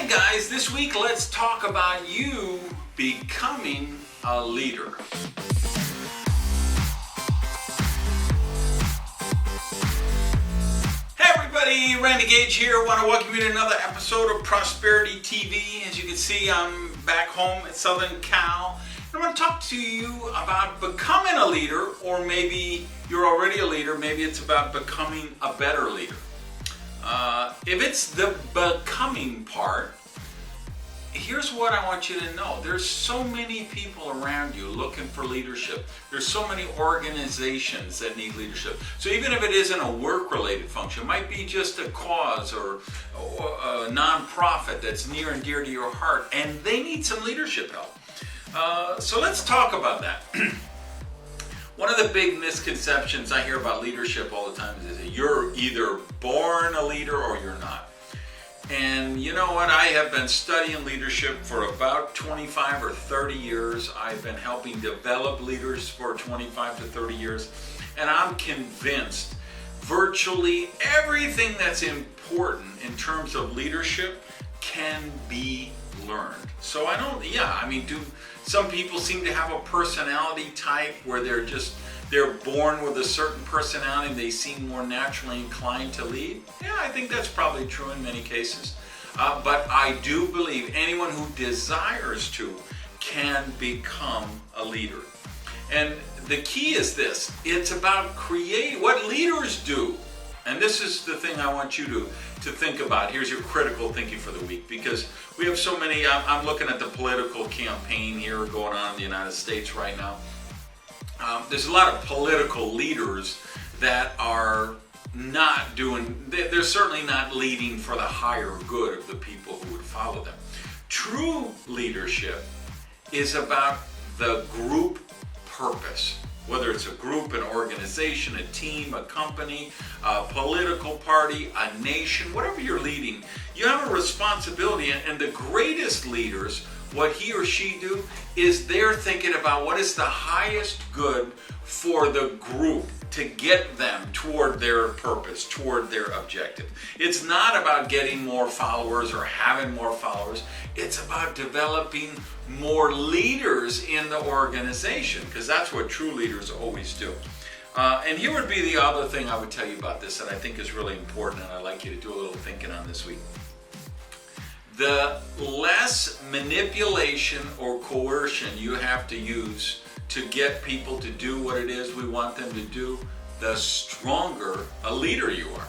Hey guys, this week let's talk about you becoming a leader. Hey everybody, Randy Gage here. I want to welcome you to another episode of Prosperity TV. As you can see, I'm back home at Southern Cal. I want to talk to you about becoming a leader, or maybe you're already a leader, maybe it's about becoming a better leader. If it's the becoming part, here's what I want you to know. There's so many people around you looking for leadership. There's so many organizations that need leadership. So even if it isn't a work-related function, it might be just a cause or a nonprofit that's near and dear to your heart, and they need some leadership help. So let's talk about that. One of the big misconceptions I hear about leadership all the time is that you're either born a leader or you're not. And you know what? I have been studying leadership for about 25 or 30 years. I've been helping develop leaders for 25 to 30 years. And I'm convinced virtually everything that's important in terms of leadership can be learned. So do some people seem to have a personality type where they're born with a certain personality and they seem more naturally inclined to lead? Yeah, I think that's probably true in many cases. But I do believe anyone who desires to can become a leader. And the key is this: it's about creating what leaders do. And this is the thing I want you to think about. Here's your critical thinking for the week, because we have so many. I'm looking at the political campaign here going on in the United States right now. There's a lot of political leaders that are not they're certainly not leading for the higher good of the people who would follow them. True leadership is about the group purpose. Whether it's a group, an organization, a team, a company, a political party, a nation, whatever you're leading, you have a responsibility. And the greatest leaders, what he or she do is they're thinking about what is the highest good for the group to get them toward their purpose, toward their objective. It's not about getting more followers or having more followers. It's about developing more leaders in the organization, because that's what true leaders always do. And here would be the other thing I would tell you about this that I think is really important, and I'd like you to do a little thinking on this week. The less manipulation or coercion you have to use to get people to do what it is we want them to do, the stronger a leader you are.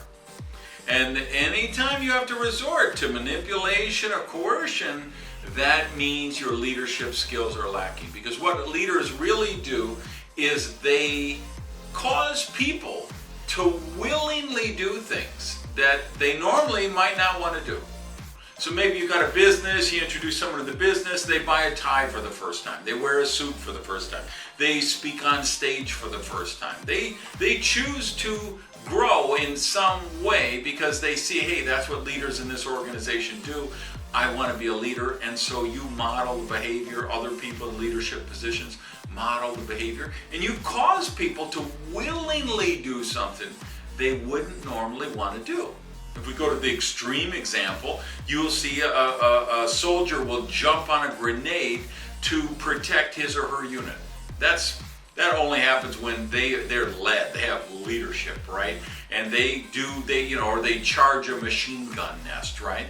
And anytime you have to resort to manipulation or coercion, that means your leadership skills are lacking. Because what leaders really do is they cause people to willingly do things that they normally might not want to do. So maybe you've got a business, you introduce someone to the business, they buy a tie for the first time, they wear a suit for the first time, they speak on stage for the first time. They choose to grow in some way because they see, hey, that's what leaders in this organization do. I want to be a leader. And so you model the behavior. Other people in leadership positions model the behavior. And you cause people to willingly do something they wouldn't normally want to do. If we go to the extreme example, you'll see a soldier will jump on a grenade to protect his or her unit. That only happens when they're led. They have leadership, right? And they charge a machine gun nest, right?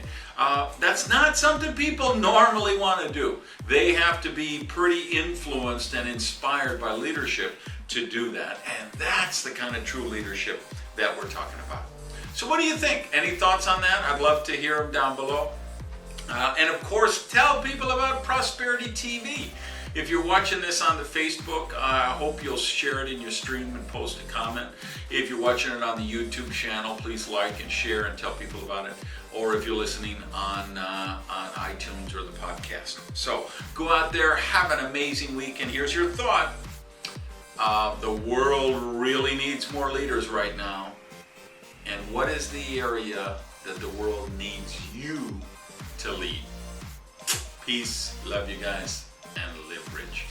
That's not something people normally want to do. They have to be pretty influenced and inspired by leadership to do that. And that's the kind of true leadership that we're talking about. So what do you think? Any thoughts on that? I'd love to hear them down below. And of course, tell people about Prosperity TV. If you're watching this on the Facebook, I hope you'll share it in your stream and post a comment. If you're watching it on the YouTube channel, please like and share and tell people about it. Or if you're listening on iTunes or the podcast. So go out there, have an amazing week, and here's your thought. The world really needs more leaders right now. And what is the area that the world needs you to lead? Peace, love you guys, and live rich.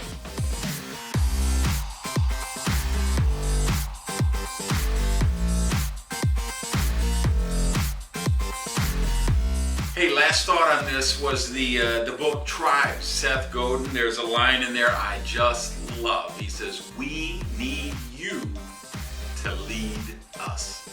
Hey, last thought on this was the book Tribe, Seth Godin. There's a line in there I just love. He says, "We need you to lead us."